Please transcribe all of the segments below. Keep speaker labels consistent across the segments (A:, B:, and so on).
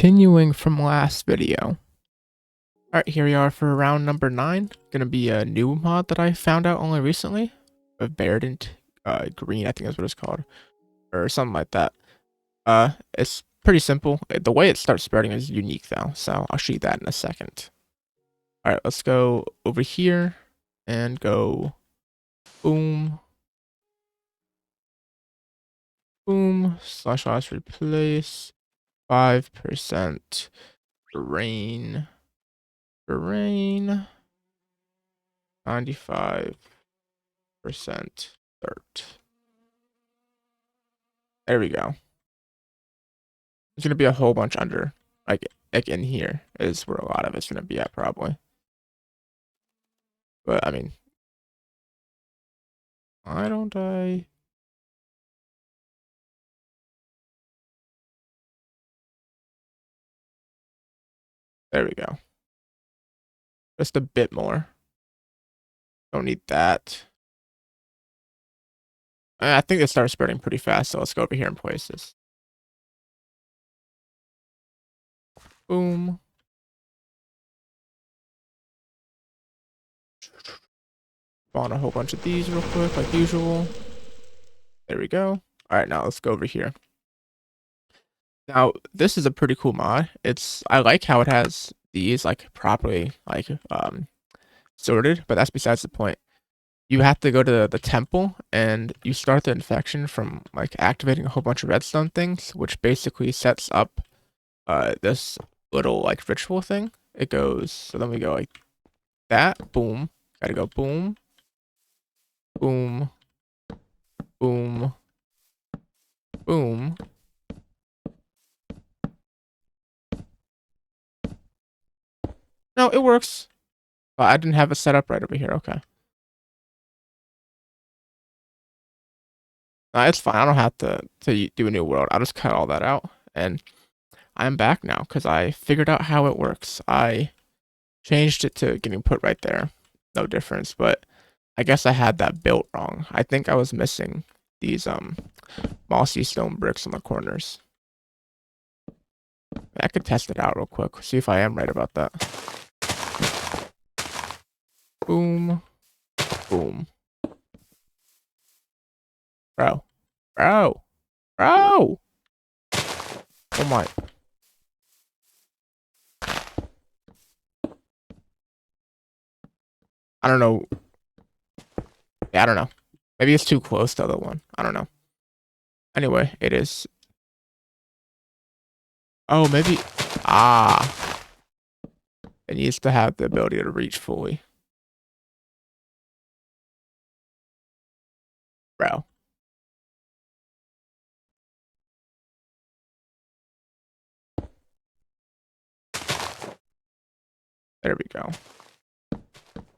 A: Continuing from last video. Alright, here we are for round number 9. Gonna be a new mod that I found out only recently. A Verdant Green, I think is what it's called. Or something like that. It's pretty simple. The way it starts spreading is unique though, so I'll show you that in a second. Alright, let's go over here and go boom. Boom, / replace 5% rain. 95% dirt. There we go. There's gonna be a whole bunch under, like in here is where a lot of it's gonna be at probably. But I mean, why don't I? There we go. Just a bit more. Don't need that. I think it started spreading pretty fast, so let's go over here and place this. Boom. Spawn a whole bunch of these real quick, like usual. There we go. All right, now let's go over here. Now, this is a pretty cool mod. I like how it has these like properly sorted, but that's besides the point. You have to go to the temple and you start the infection from like activating a whole bunch of redstone things, which basically sets up this little like ritual thing. It goes, so then we go like that, boom, gotta go boom, boom, boom, boom. No, it works. But I didn't have it set up right over here. Okay. It's fine. I don't have to do a new world. I'll just cut all that out. And I'm back now because I figured out how it works. I changed it to getting put right there. No difference. But I guess I had that built wrong. I think I was missing these mossy stone bricks on the corners. I could test it out real quick. See if I am right about that. Boom. Boom. Bro. Bro. Bro. Oh my. I don't know. Yeah, I don't know. Maybe it's too close to the other one. I don't know. Anyway, it is. Oh, maybe. Ah. It needs to have the ability to reach fully. Bro. There we go. Well,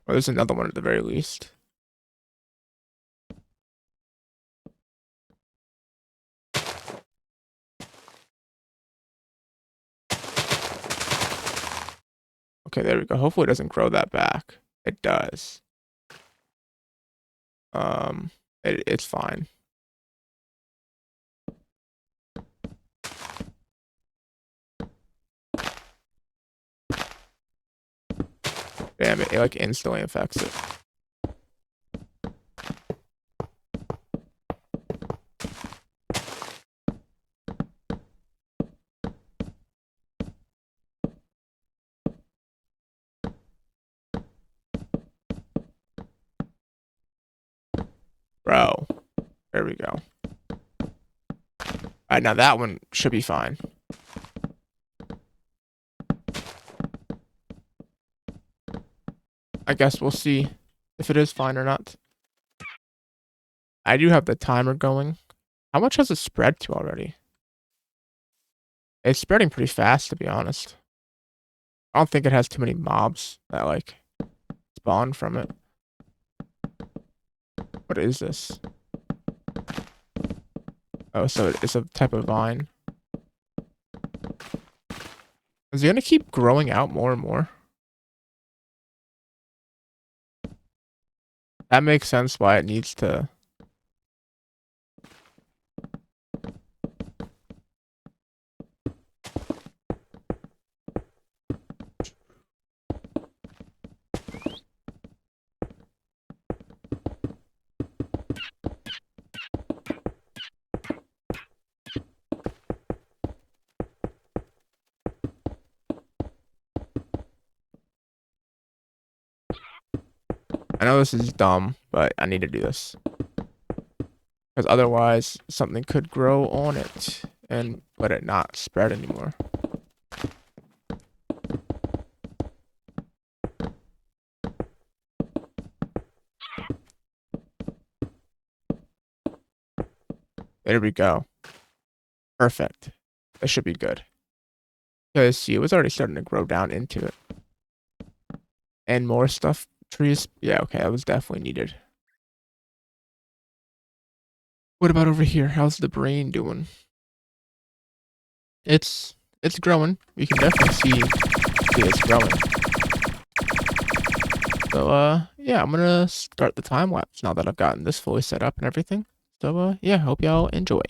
A: there's another one at the very least. Okay, there we go. Hopefully it doesn't grow that back. It does. It's fine. Damn it, it like instantly affects it. Bro. There we go. Alright, now that one should be fine. I guess we'll see if it is fine or not. I do have the timer going. How much has it spread to already? It's spreading pretty fast, to be honest. I don't think it has too many mobs that like spawn from it. What is this? Oh, so it's a type of vine. Is it gonna keep growing out more and more? That makes sense why it needs to. I know this is dumb, but I need to do this. Because otherwise, something could grow on it and let it not spread anymore. There we go. Perfect. That should be good. Because, see, it was already starting to grow down into it. And more stuff, trees. Yeah, okay, that was definitely needed. What about over here? How's the brain doing? It's growing. We can definitely see it's growing. So yeah, I'm gonna start the time lapse now that I've gotten this fully set up and everything. So yeah, hope y'all enjoy.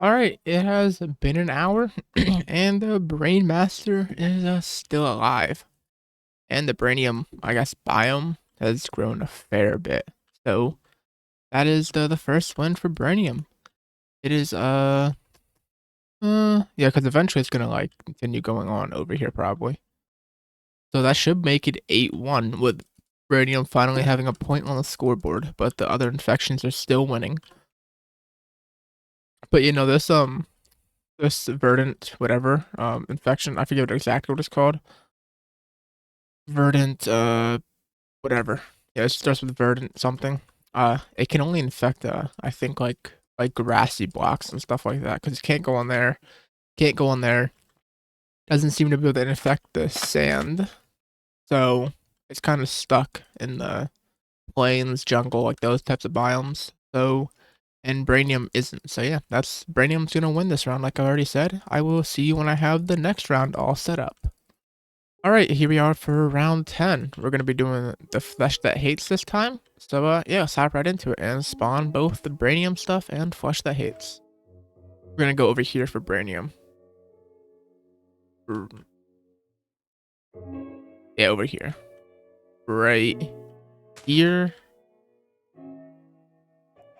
A: Alright, it has been an hour, and the Brain Master is still alive. And the Brainium, I guess, biome has grown a fair bit. So, that is the first win for Brainium. It is, yeah, because eventually it's gonna, like, continue going on over here, probably. So that should make it 8-1, with Brainium finally having a point on the scoreboard, but the other infections are still winning. But, you know, this verdant whatever infection, I forget exactly what it's called. Verdant whatever. Yeah, it starts with verdant something. It can only infect I think like grassy blocks and stuff like that, because it can't go on there. Can't go on there. Doesn't seem to be able to infect the sand. So it's kind of stuck in the plains, jungle, like those types of biomes. So, and Brainium isn't. So yeah, that's Brainium's gonna win this round, like I already said. I will see you when I have the next round all set up. Alright, here we are for round 10. We're gonna be doing the flesh that hates this time. So yeah, let's hop right into it and spawn both the Brainium stuff and flesh that hates. We're gonna go over here for Brainium. Yeah, over here. Right here.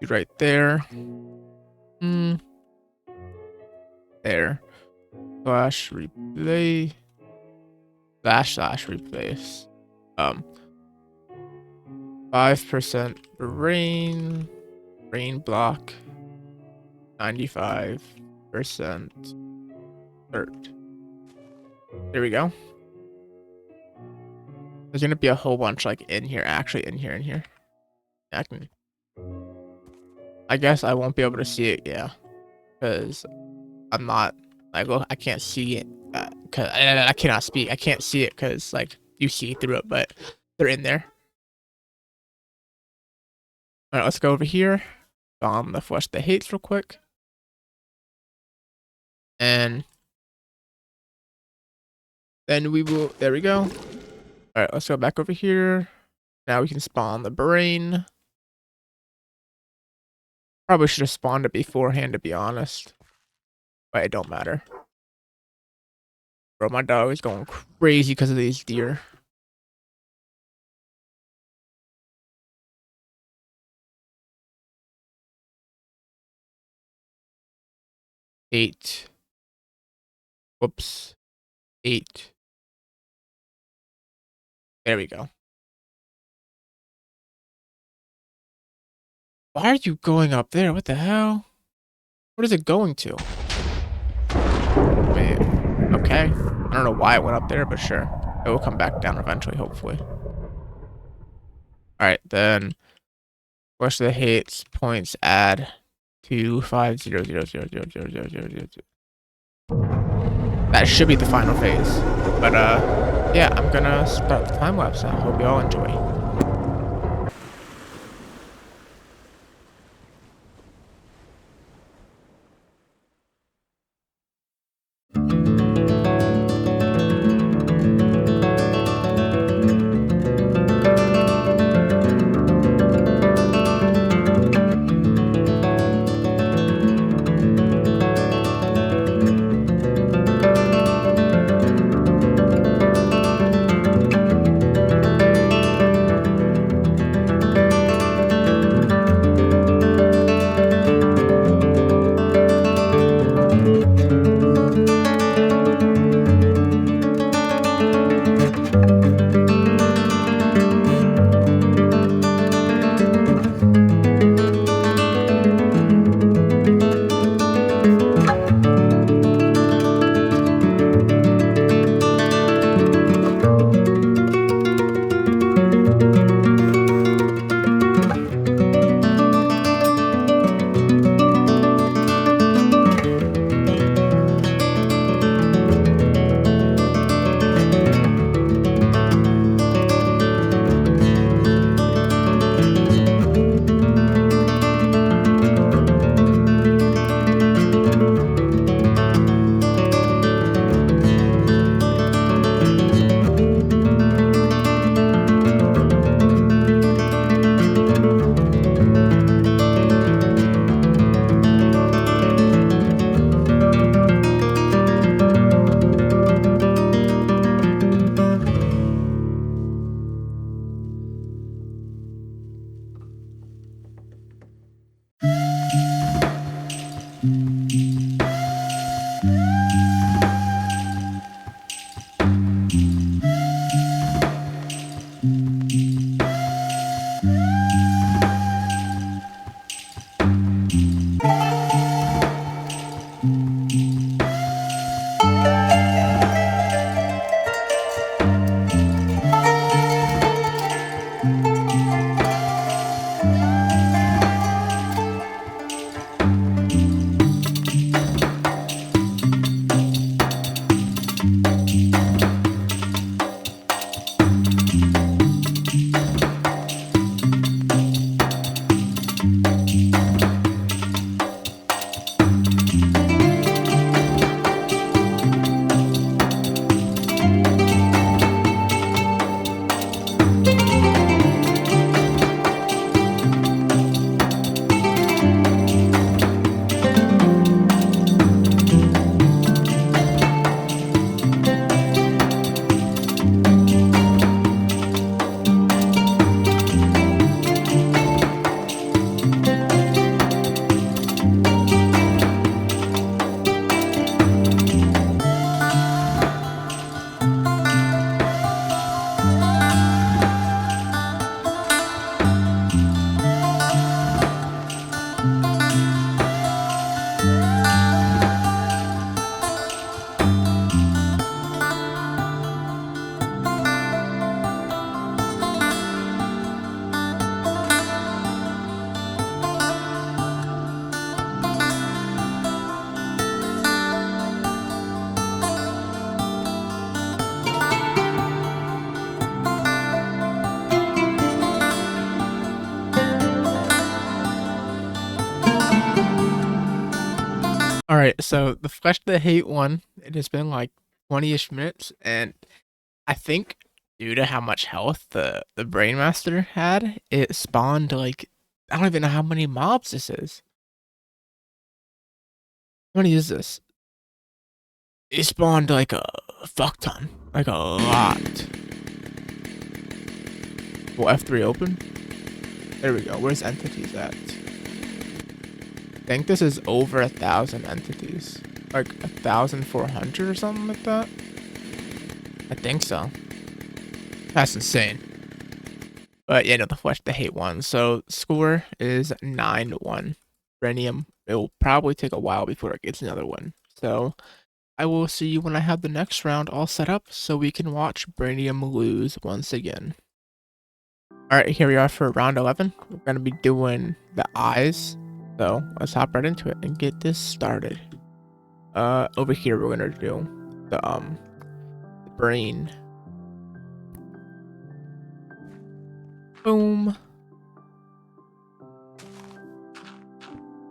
A: Right there. There. Slash replay. Slash replace. 5% rain block. 95% dirt. There we go. There's gonna be a whole bunch like in here, actually in here. I guess I won't be able to see it, yeah, because I'm not like, well, I can't see it because I cannot speak. I can't see it because like you see through it, but they're in there. All right, let's go over here. The flesh that hates real quick, and then we will. There we go. All right, let's go back over here. Now we can spawn the brain. Probably should have spawned it beforehand, to be honest, but it don't matter. Bro, my dog is going crazy because of these deer. Eight. Whoops. 8. There we go. Why are you going up there? What the hell? What is it going to? Wait. Okay. I don't know why it went up there, but sure. It will come back down eventually, hopefully. Alright, then. Flush the hates points add 250000000. That should be the final phase. But yeah, I'm gonna start the time lapse now. Hope you all enjoy. Alright, so the Flesh the Hate one, it has been like 20-ish minutes, and I think due to how much health the Brainmaster had, it spawned like I don't even know how many mobs this is. How many is this? It spawned like a fuck ton. Like a lot. Will F3 open? There we go. Where's entities at? I think this is over 1,000 entities. Like 1,400 or something like that. I think so. That's insane. But yeah, no, the Flesh the Hate one. So score is 9-1. Brainium. It will probably take a while before it gets another one. So I will see you when I have the next round all set up so we can watch Brainium lose once again. Alright, here we are for round 11. We're going to be doing the eyes. So let's hop right into it and get this started. Over here we're going to do the brain. Boom.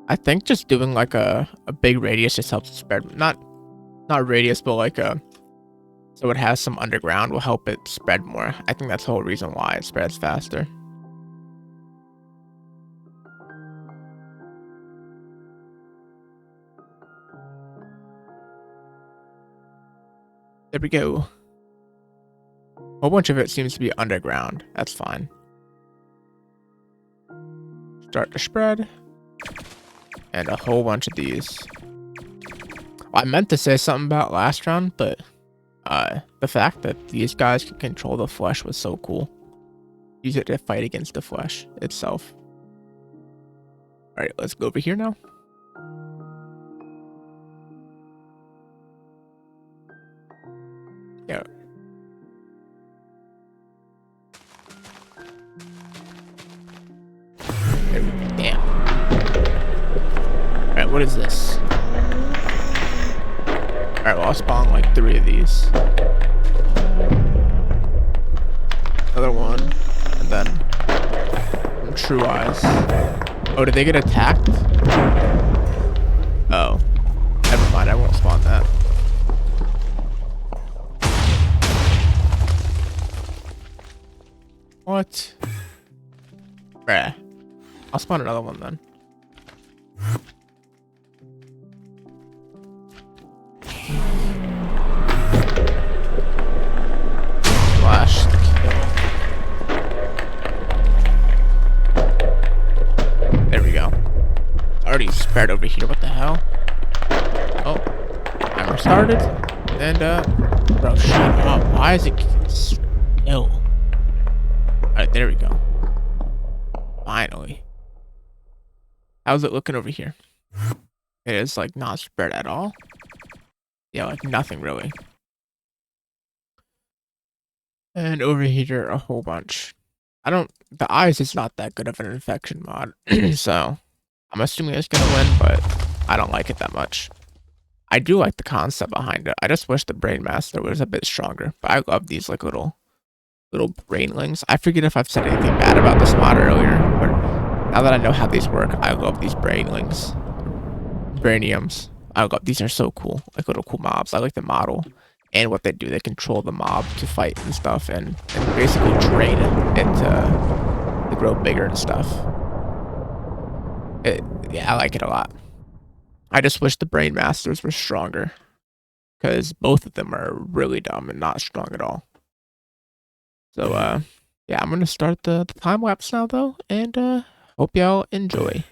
A: I think just doing like a big radius just helps it spread. Not radius, but like so it has some underground will help it spread more. I think that's the whole reason why it spreads faster. There we go. A whole bunch of it seems to be underground. That's fine. Start to spread. And a whole bunch of these. Well, I meant to say something about last round, but the fact that these guys can control the flesh was so cool. Use it to fight against the flesh itself. Alright, let's go over here now. Yeah. Damn. Alright, what is this? Alright, well, I'll spawn like 3 of these. Another one. And then some True Eyes. Oh, did they get attacked? Oh. Never mind, I won't spawn that. What? Bruh. I'll spawn another one then. Flash kill. There we go. Already spread over here. What the hell? Oh. Timer started. And, bro, shut up. Why is it still? Alright, there we go. Finally. How's it looking over here? It is like not spread at all. Yeah, like nothing really. And over here, a whole bunch. The eyes is not that good of an infection mod. So I'm assuming it's gonna win, but I don't like it that much. I do like the concept behind it. I just wish the Brainmaster was a bit stronger. But I love these like little brainlings. I forget if I've said anything bad about this mod earlier, but now that I know how these work, I love these brainlings. Brainiums. I love these are so cool. Like little cool mobs. I like the model and what they do. They control the mob to fight and stuff and basically train it to grow bigger and stuff. Yeah, I like it a lot. I just wish the Brainmasters were stronger. Because both of them are really dumb and not strong at all. So, yeah, I'm going to start the time lapse now, though, and hope y'all enjoy.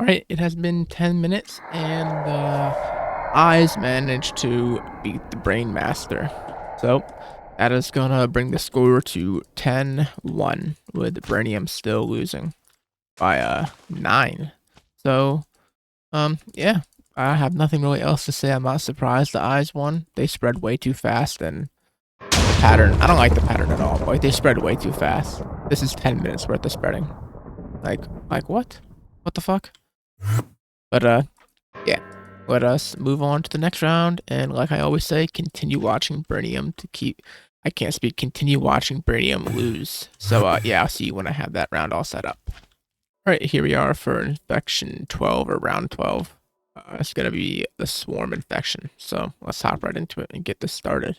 A: Alright, it has been 10 minutes, and Eyes managed to beat the Brain Master. So, that is gonna bring the score to 10-1, with Brainium still losing by 9. So, yeah, I have nothing really else to say. I'm not surprised the Eyes won. They spread way too fast, and the pattern, I don't like the pattern at all. Like, they spread way too fast. This is 10 minutes worth of spreading. Like what? What the fuck? But, yeah. Let us move on to the next round, and like I always say, continue watching Brainium to keep... I can't speak. Continue watching Brainium lose. So, yeah, I'll see you when I have that round all set up. Alright, here we are for Infection 12, or Round 12. It's gonna be the Swarm Infection, so let's hop right into it and get this started.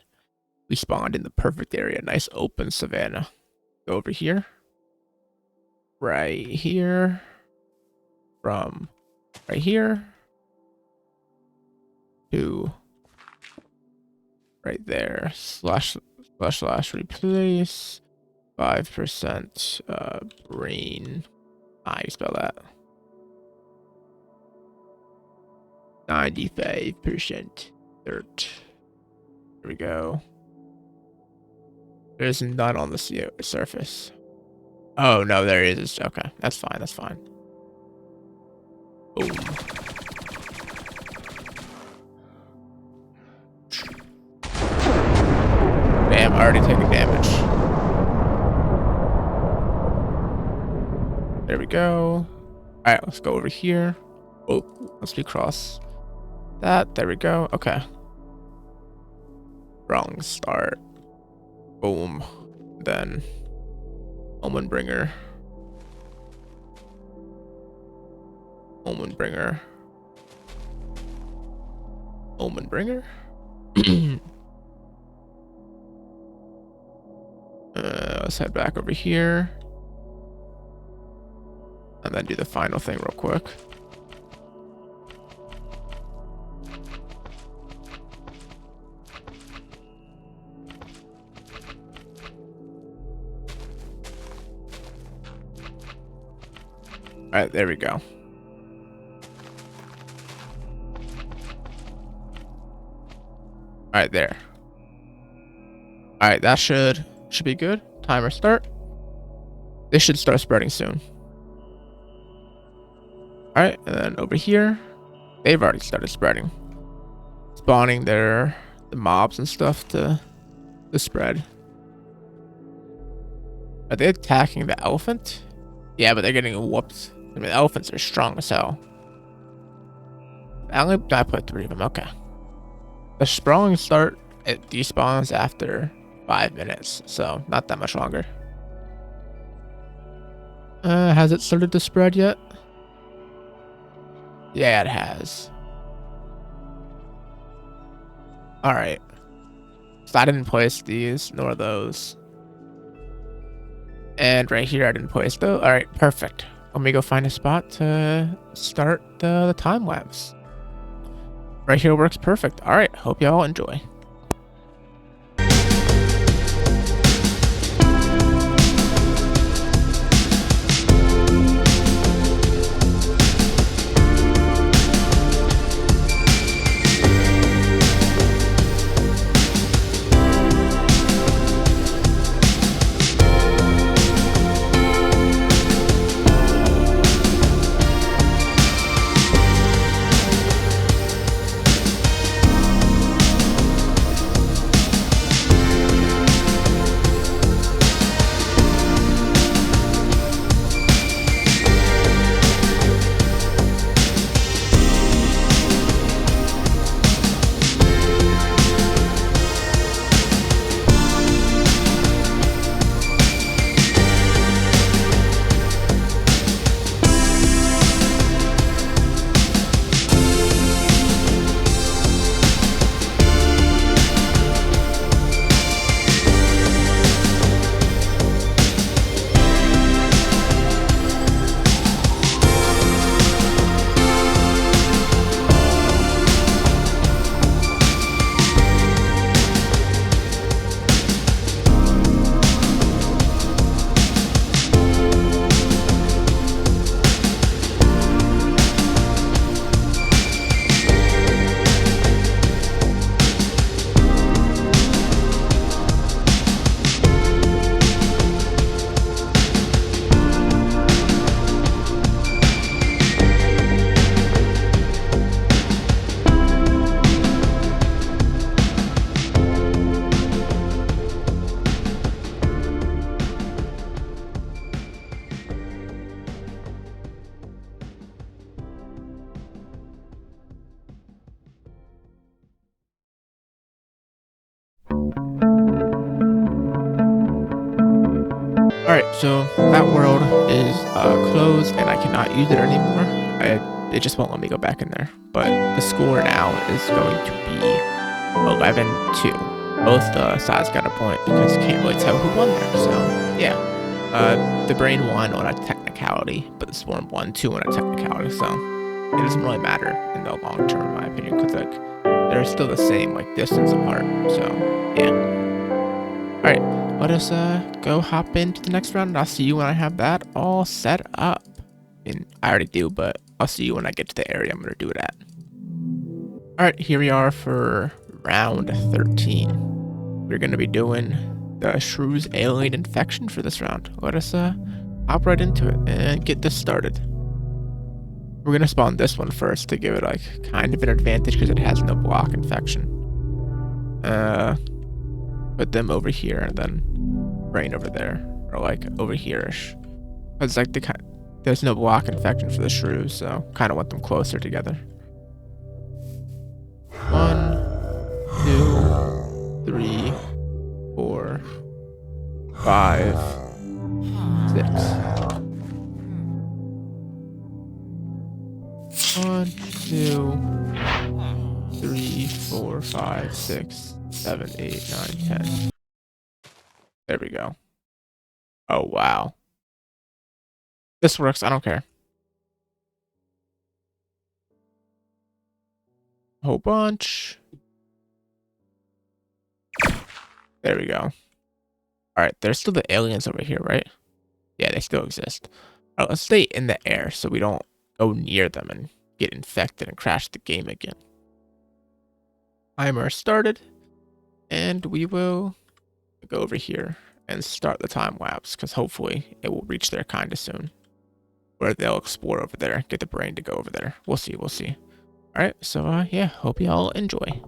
A: We spawned in the perfect area, nice open savanna. Go over here. Right here. From right here to right there. Slash replace 5% brain. How you spell that? 95% dirt. Here we go. There's none on the surface. Oh no, there is. Okay, that's fine. That's fine. Boom. Damn, I already taken damage. There we go. Alright, let's go over here. Oh, let's recross that. There we go. Okay. Wrong start. Boom. Then Omen Bringer. Omen Bringer. Omen Bringer? Let's head back over here. And then do the final thing real quick. Alright, there we go. Alright, there. Alright, that should be good. Timer start. This should start spreading soon. Alright, and then over here, they've already started spreading. Spawning the mobs and stuff to spread. Are they attacking the elephant? Yeah, but they're getting whooped. I mean, elephants are strong as hell. I put 3 of them. Okay. The sprawling start, it despawns after 5 minutes, so not that much longer. Has it started to spread yet? Yeah, it has. Alright. So I didn't place these, nor those. And right here, I didn't place those. Alright, perfect. Let me go find a spot to start the time lapse. Right here works perfect. Alright, hope y'all enjoy. Alright, so that world is closed and I cannot use it anymore. It just won't let me go back in there. But the score now is going to be 11-2. Both sides got a point because you can't really tell who won there. So, yeah. The Brain won on a technicality, but the Swarm won too on a technicality. So, it doesn't really matter in the long term, in my opinion, because like they're still the same, like distance apart. So, yeah. Alright, let us go hop into the next round, and I'll see you when I have that all set up. I mean, I already do, but I'll see you when I get to the area I'm going to do it at. Alright, here we are for round 13. We're going to be doing the Shrews Alien Infection for this round. Let us hop right into it and get this started. We're going to spawn this one first to give it like kind of an advantage because it has no block infection. Put them over here and then Brain over there, or like over here-ish. Because like there's no block infection for the Shrews, so kind of want them closer together. 1, 2, 3, 4, 5, 6. 1, 2, 3, 4, 5, 6, 7, 8, 9, 10. There we go. Oh, wow. This works. I don't care. A whole bunch. There we go. All right. There's still the aliens over here, right? Yeah, they still exist. All right, let's stay in the air so we don't go near them and get infected and crash the game again. Timer started. And we will go over here and start the time lapse because hopefully it will reach there kind of soon. Or they'll explore over there, get the Brain to go over there. We'll see, we'll see. All right, so yeah, hope y'all enjoy.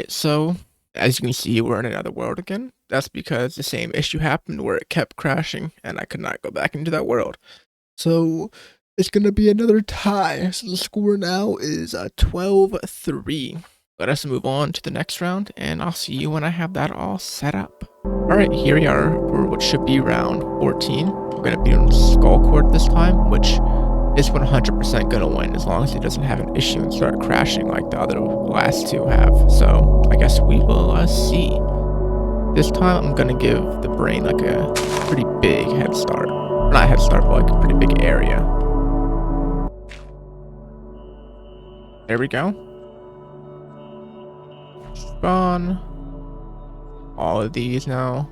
A: Alright, so as you can see, we're in another world again. That's because the same issue happened where it kept crashing and I could not go back into that world. So it's gonna be another tie. So the score now is 12-3. Let us move on to the next round, and I'll see you when I have that all set up. Alright, here we are for what should be round 14. We're gonna be on Sculk Horde this time, which is 100% gonna win as long as it doesn't have an issue and start crashing like the other last two have. So I guess we will see. This time I'm gonna give the brain like a pretty big head start. Not head start, but like a pretty big area. There we go. Spawn. All of these now.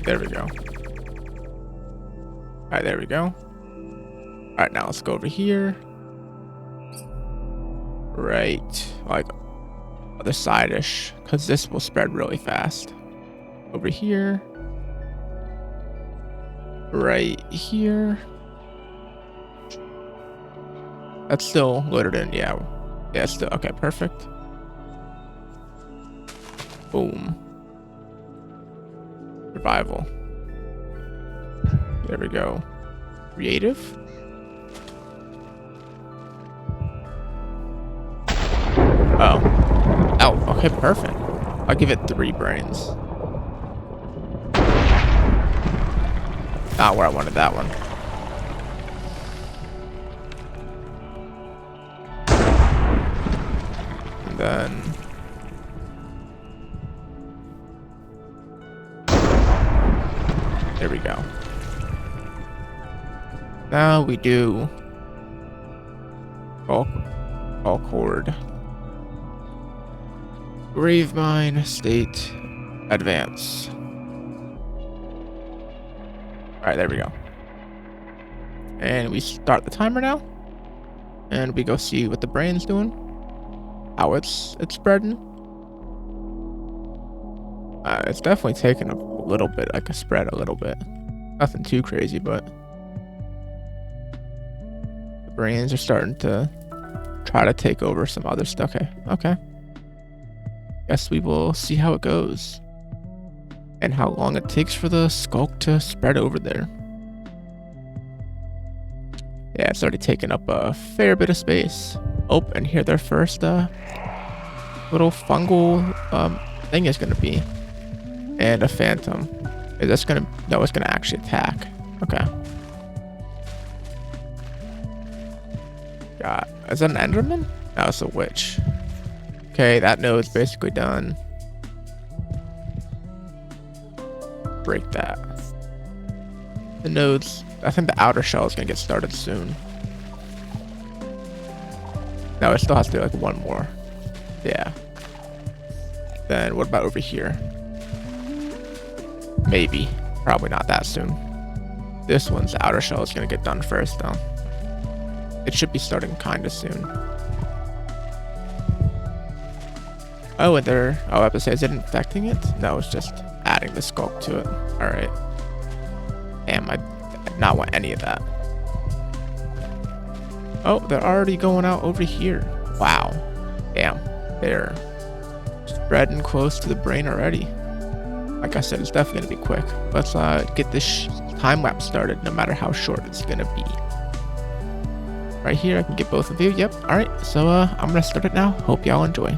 A: There we go. Alright, there we go. Alright, now let's go over here. Right, like other side-ish, because this will spread really fast. Over here. Right here. That's still loaded in, yeah. Yeah, it's still, okay, perfect. Boom. Survival. There we go. Creative. Oh. Oh, okay, perfect. I'll give it 3 brains. Not where I wanted that one. And then... there we go. Now we do... Sculk Horde. Grave Mine, State, Advance. Alright, there we go. And we start the timer now. And we go see what the brain's doing. How it's spreading. It's definitely taking a little bit. I could spread a little bit. Nothing too crazy, but the brains are starting to try to take over some other stuff. Okay. Guess we will see how it goes. And how long it takes for the Sculk to spread over there. Yeah, it's already taken up a fair bit of space. Oh, and here their first little fungal thing is gonna be. And a phantom. Is this gonna... no, it's gonna actually attack. Okay. God, is that an Enderman? No, it's a witch. Okay, that node's basically done. Break that. The nodes... I think the outer shell is gonna get started soon. No, it still has to do like one more. Yeah. Then what about over here? Maybe. Probably not that soon. This one's outer shell is gonna get done first though. It should be starting kinda soon. Oh, and they're... oh, I have to say, is it infecting it? No, it's just adding the Sculk to it. Alright. Damn, I did not want any of that. Oh, they're already going out over here. Wow. Damn. They're spreading close to the brain already. Like I said, it's definitely going to be quick. Let's get this time lapse started, no matter how short it's going to be. Right here, I can get both of you. Yep. Alright, so I'm going to start it now. Hope y'all enjoy.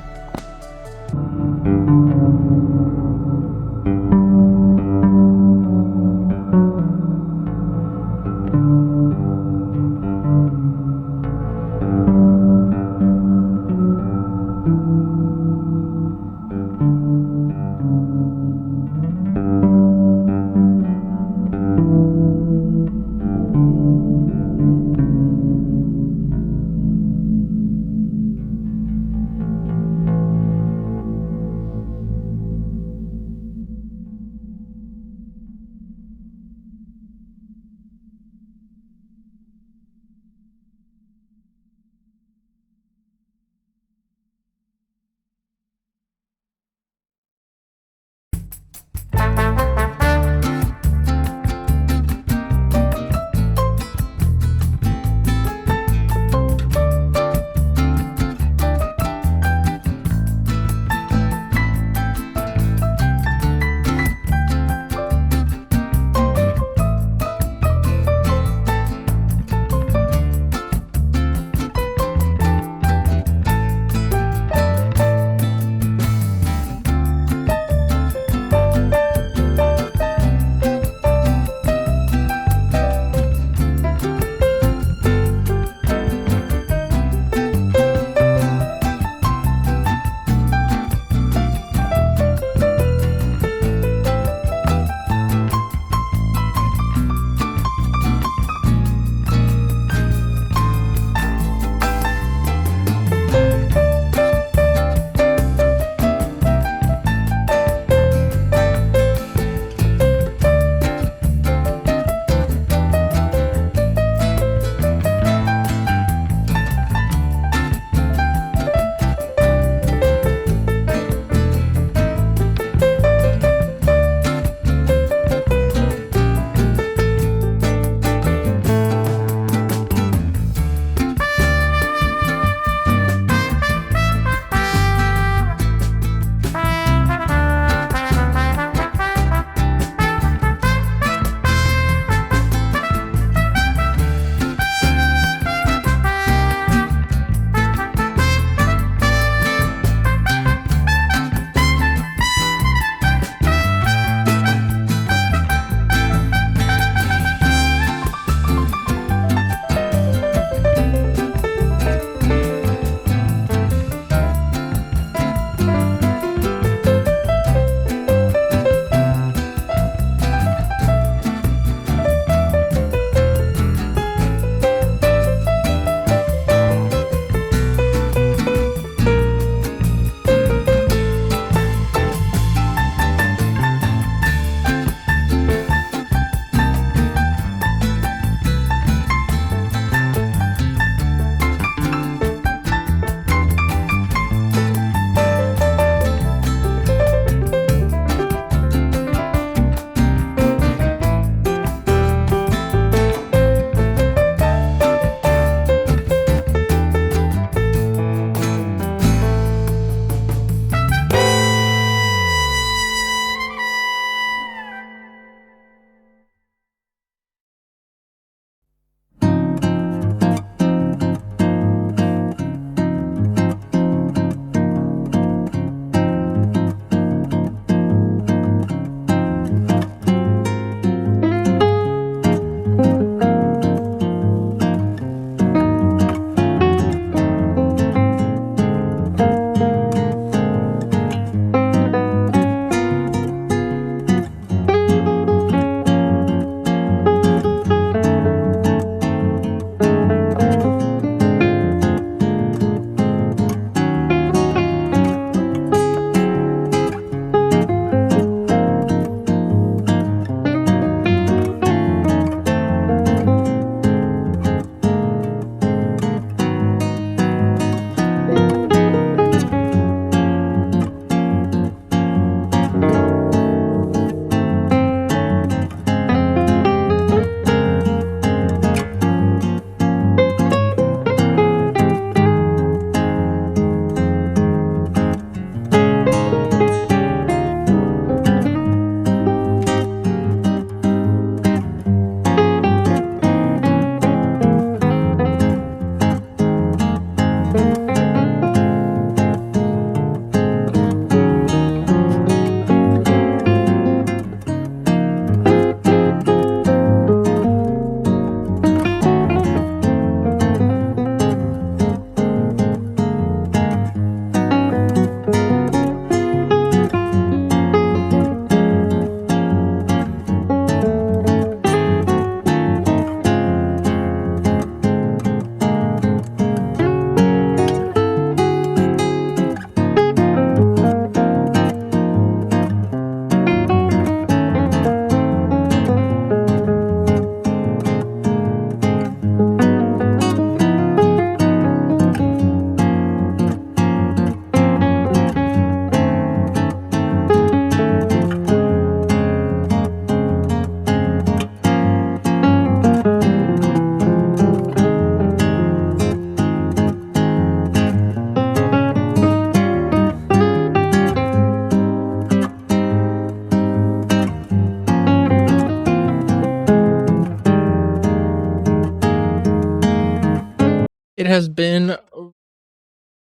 A: has been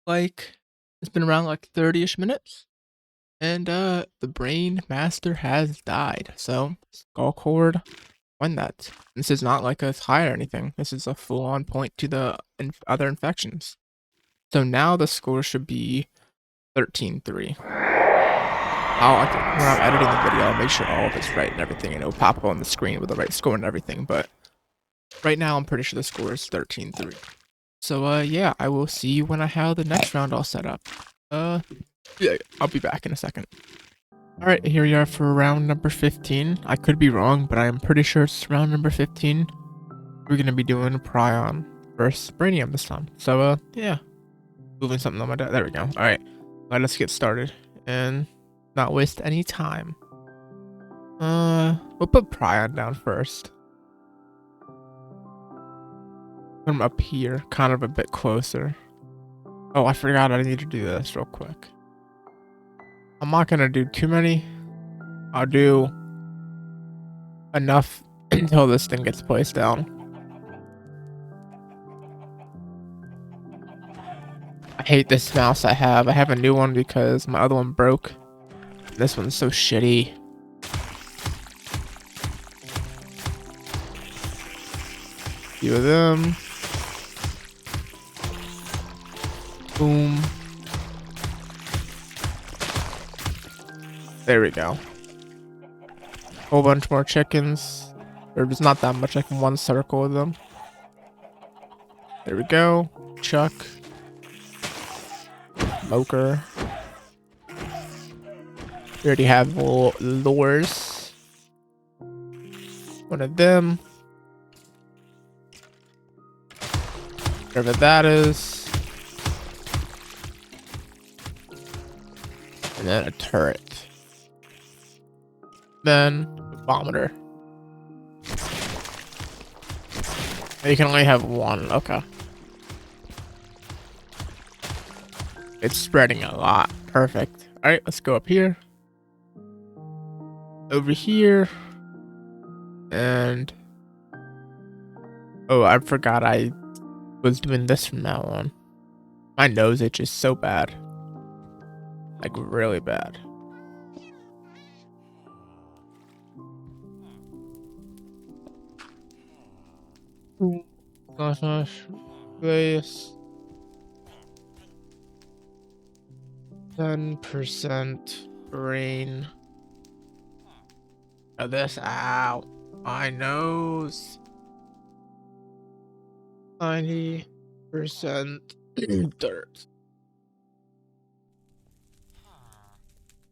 A: it's been around like 30-ish minutes. And the Brain Master has died. So Sculk Horde won that. This is not like a tie or anything. This is a full-on point to the other infections. So now the score should be 13-3. When I'm editing the video, I'll make sure all of it's right and everything, and it'll pop up on the screen with the right score and everything. But right now, I'm pretty sure the score is 13-3. So yeah, I will see you when I have the next round all set up. Yeah, I'll be back in a second. Alright, here we are for round number 15. I could be wrong, but I'm pretty sure it's round number 15. We're gonna be doing Prion versus Brainium this time. So, yeah. Moving something on my desk. There we go. Alright, let's get started and not waste any time. We'll put Prion down first. Put him up here, kind of a bit closer. Oh, I forgot I need to do this real quick. I'm not gonna do too many. I'll do enough until this thing gets placed down. I hate this mouse I have. I have a new one because my other one broke. This one's so shitty. Few of them. Boom. There we go. Whole bunch more chickens. There's not that much, like one circle of them. There we go. Chuck. Moker. We already have lures. One of them. Whatever that is. And then a turret. Then a vomiter. You can only have one. Okay. It's spreading a lot. Perfect. Alright, let's go up here. Over here. And oh, I forgot I was doing this from now on. My nose itches so bad. Like really bad. Gosh, place 10% brain. Oh, this, ow, my nose. 90% dirt.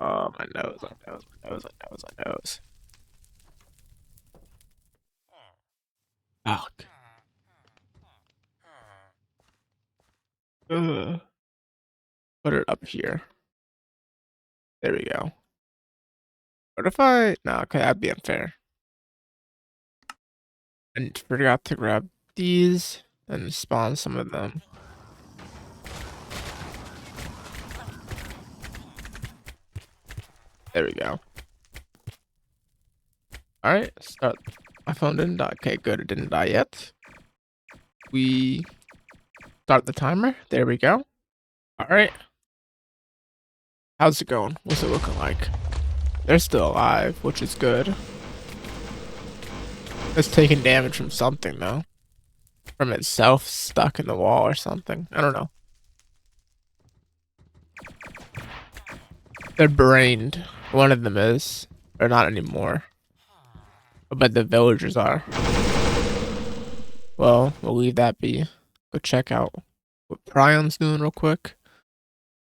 A: Oh, my nose, my nose, my nose, my nose, my nose. Fuck. Ugh. Put it up here. There we go. What if I... No, okay, that'd be unfair. And forgot to grab these and spawn some of them. There we go. Alright, start. My phone didn't die. Okay, good, it didn't die yet. We start the timer. There we go. Alright. How's it going? What's it looking like? They're still alive, which is good. It's taking damage from something, though. From itself stuck in the wall or something. I don't know. They're brained. One of them is. Or not anymore. But the villagers are. Well, we'll leave that be. Go check out what Prion's doing real quick.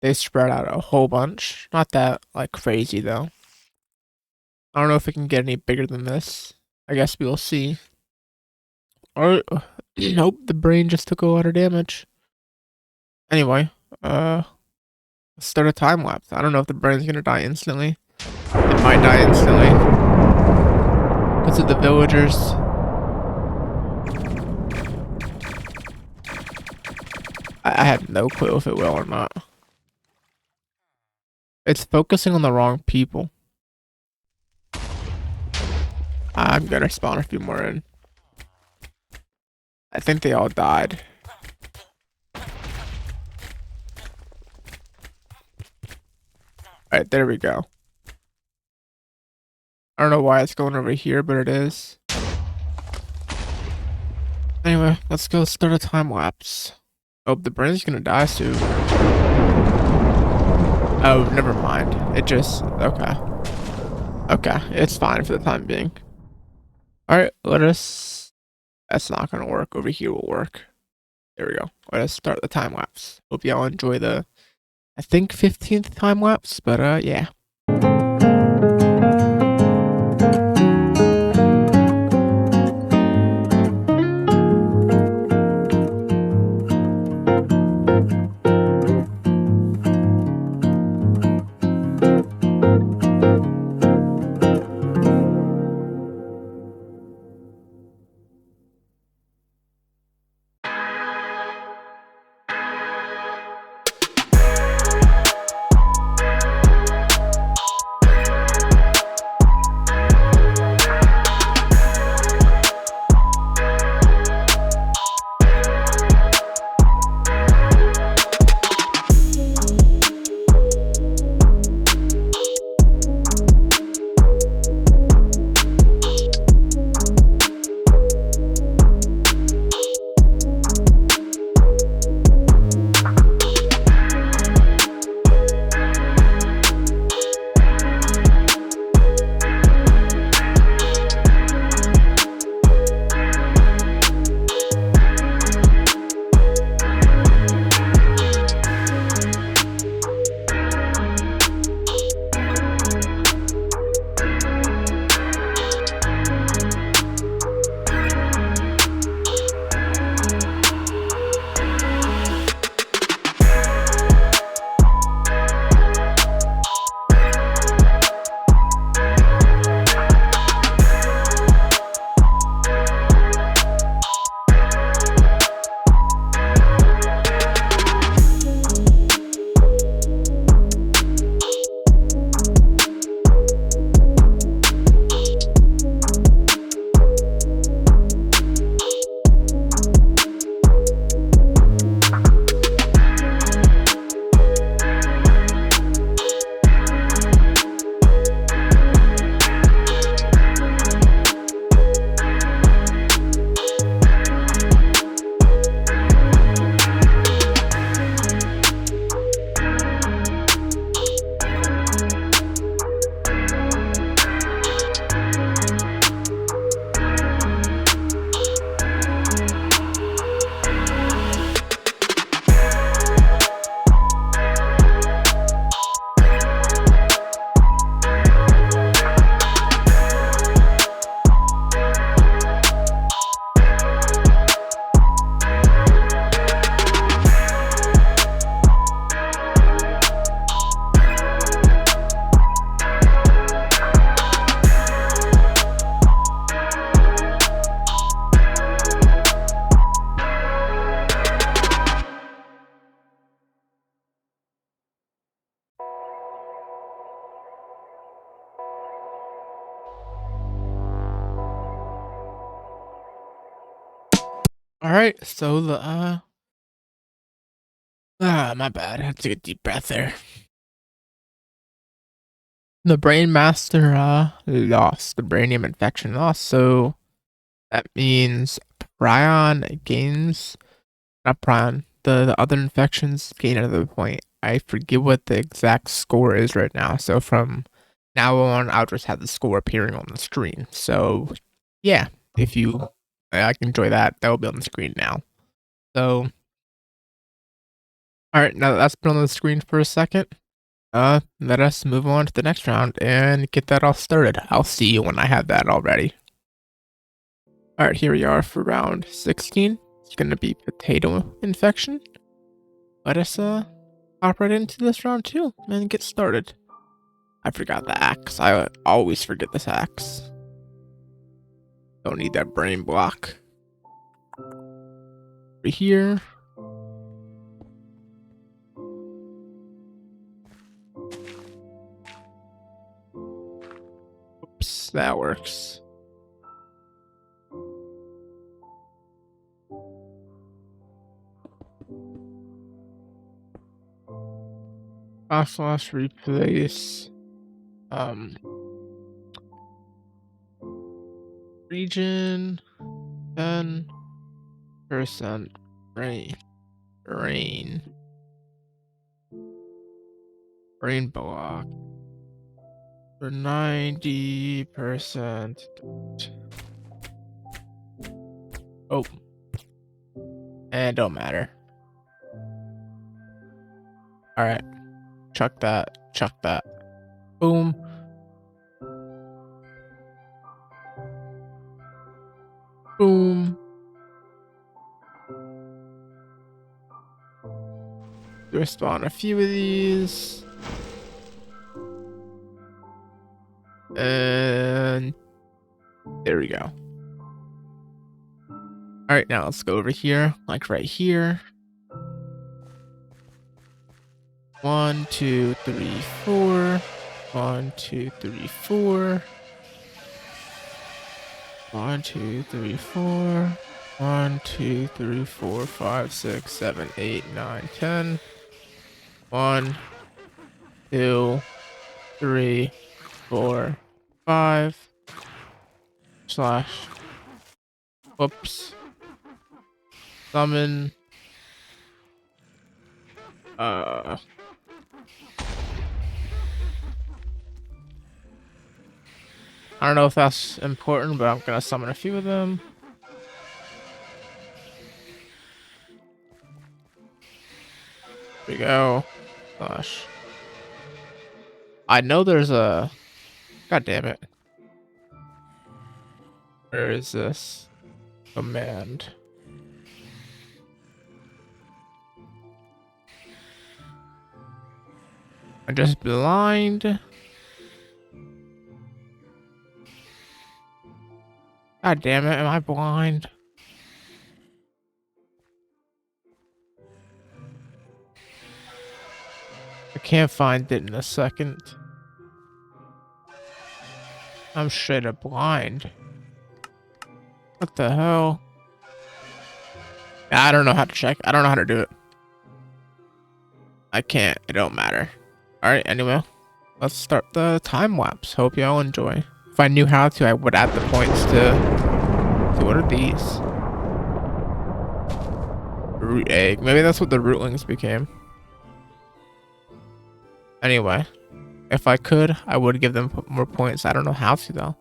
A: They spread out a whole bunch. Not that, like, crazy, though. I don't know if it can get any bigger than this. I guess we'll see. Or, nope, the brain just took a lot of damage. Anyway, let's start a time lapse. I don't know if the brain's gonna die instantly. It might die instantly. Because of the villagers. I have no clue if it will or not. It's focusing on the wrong people. I'm gonna spawn a few more in. I think they all died. Alright, there we go. I don't know why it's going over here, but it is. Anyway, let's go start a time lapse. Oh, the brain's gonna die soon. Oh, never mind. It just... Okay. Okay, it's fine for the time being. Alright, let us... That's not gonna work. Over here will work. There we go. Let us start the time lapse. Hope y'all enjoy the... I think 15th time lapse, but yeah. Alright, so the, my bad. I had to take a deep breath there. The Brain Master, lost. The Brainium infection lost, so that means Prion gains... Not Prion. The other infections gain another point. I forget what the exact score is right now, so from now on, I'll just have the score appearing on the screen. So, yeah, if you like enjoy that, that will be on the screen now. So, alright, now that that's been on the screen for a second, let us move on to the next round and get that all started. I'll see you when I have that all ready. Alright, here we are for round 16. It's gonna be potato infection. Let us hop right into this round 2 and get started. I forgot the axe. I always forget this axe. Don't need that brain block. Over here. Oops, that works. slash replace region 10% rain block for 90%. Oh, and it don't matter. All right, chuck that. Boom. Boom. Respawn a few of these. And there we go. All right, now let's go over here, like right here. 1, 2, 3, 4. 1, 2, 3, 4. 1, 2, 3, 4. 1, 2, 3, 4, 5, 6, 7, 8, 9, 10. 1, 2, 3, 4, 5. Slash. Whoops. Summon. I don't know if that's important, but I'm gonna summon a few of them. Here we go. Gosh. I know there's a... God damn it. Where is this command? I'm just blind. God damn it, am I blind? I can't find it in a second. I'm straight up blind. What the hell? I don't know how to check. I don't know how to do it. I can't. It don't matter. Alright, anyway. Let's start the time lapse. Hope y'all enjoy. If I knew how to, I would add the points to what are these? Root egg. Maybe that's what the rootlings became. Anyway. If I could, I would give them more points. I don't know how to, though.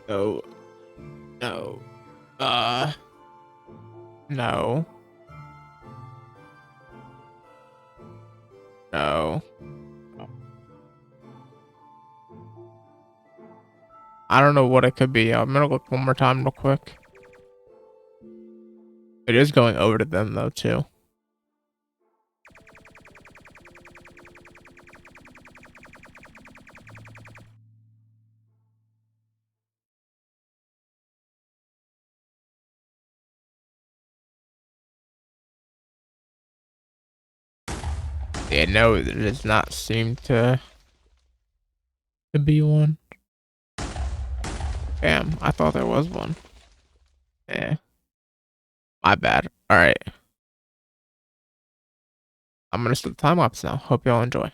A: No. No. No. No. I don't know what it could be. I'm gonna look one more time real quick. It is going over to them, though, too. Yeah, no, it does not seem to be one. Damn, I thought there was one. Yeah. My bad. Alright. I'm gonna start the time lapse now. Hope y'all enjoy.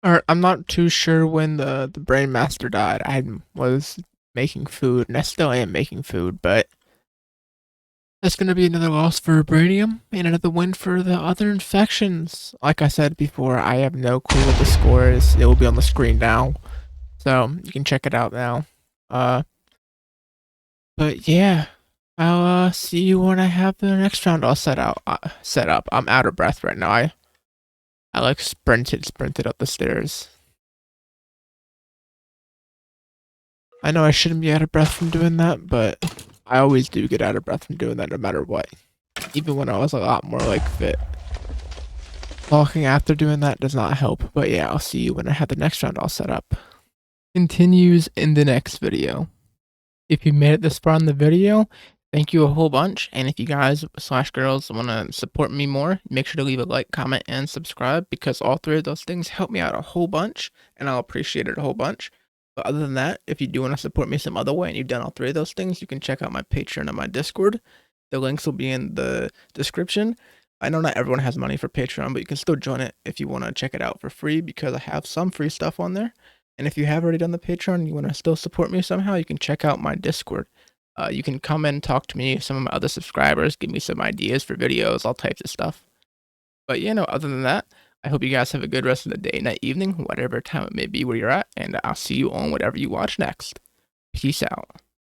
A: Alright, I'm not too sure when the Brain Master died. I was making food, and I still am making food, but that's gonna be another loss for Brainium and another win for the other infections. Like I said before, I have no clue what the score is. It will be on the screen now, so you can check it out now. But yeah, I'll see you when I have the next round all set up. I'm out of breath right now. I like sprinted up the stairs. I know I shouldn't be out of breath from doing that, but I always do get out of breath from doing that no matter what. Even when I was a lot more like fit. Talking after doing that does not help, but yeah, I'll see you when I have the next round all set up. Continues in the next video. If you made it this far in the video, thank you a whole bunch. And if you guys slash girls want to support me more, make sure to leave a like, comment, and subscribe because all three of those things help me out a whole bunch and I'll appreciate it a whole bunch. But other than that, if you do want to support me some other way and you've done all three of those things, you can check out my Patreon and my Discord. The links will be in the description. I know not everyone has money for Patreon, but you can still join it if you want to check it out for free because I have some free stuff on there. And if you have already done the Patreon and you want to still support me somehow, you can check out my Discord. You can come in and talk to me, some of my other subscribers, give me some ideas for videos, all types of stuff. But yeah, no, other than that, I hope you guys have a good rest of the day, night, evening, whatever time it may be where you're at, and I'll see you on whatever you watch next. Peace out.